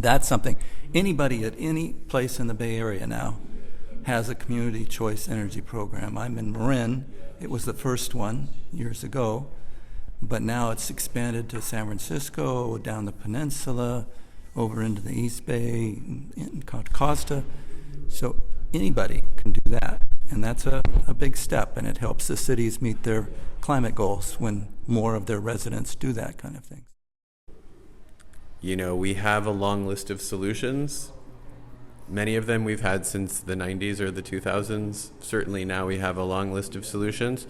That's something. Anybody at any place in the Bay Area now has a community choice energy program. I'm in Marin. It was the first one years ago, but now it's expanded to San Francisco, down the peninsula, over into the East Bay, in Contra Costa. So anybody can do that, and that's a big step, and it helps the cities meet their climate goals when more of their residents do that kind of thing. You know, we have a long list of solutions. Many of them we've had since the 90s or the 2000s. Certainly now we have a long list of solutions.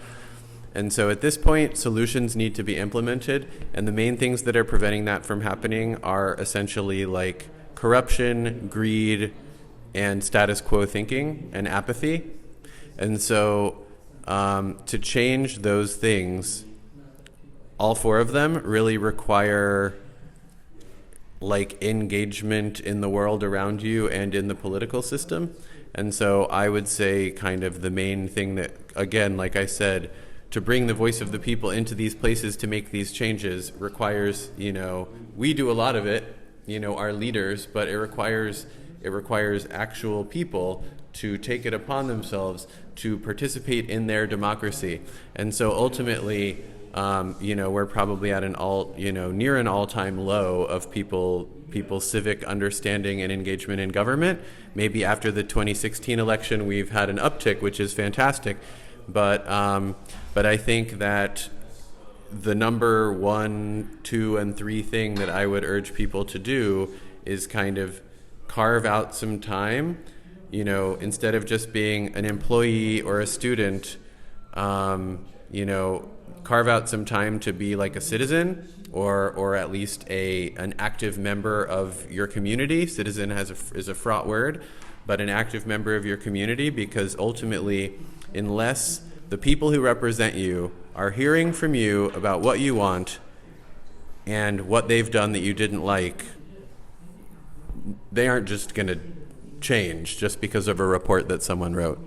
And so at this point, solutions need to be implemented. And the main things that are preventing that from happening are essentially like corruption, greed, and status quo thinking and apathy. And so to change those things, all four of them really require like engagement in the world around you and in the political system. And so I would say kind of the main thing that, again, like I said, to bring the voice of the people into these places to make these changes requires, you know, we do a lot of it, you know, our leaders, but it requires actual people to take it upon themselves to participate in their democracy. And so ultimately, you know, we're probably at near an all-time low of people's civic understanding and engagement in government. Maybe after the 2016 election, we've had an uptick, which is fantastic. But I think that the number 1, 2, and 3 thing that I would urge people to do is kind of carve out some time, you know, instead of just being an employee or a student, you know, carve out some time to be like a citizen or at least an active member of your community. Citizen is a fraught word, but an active member of your community, because ultimately, unless the people who represent you are hearing from you about what you want and what they've done that you didn't like, they aren't just going to change just because of a report that someone wrote.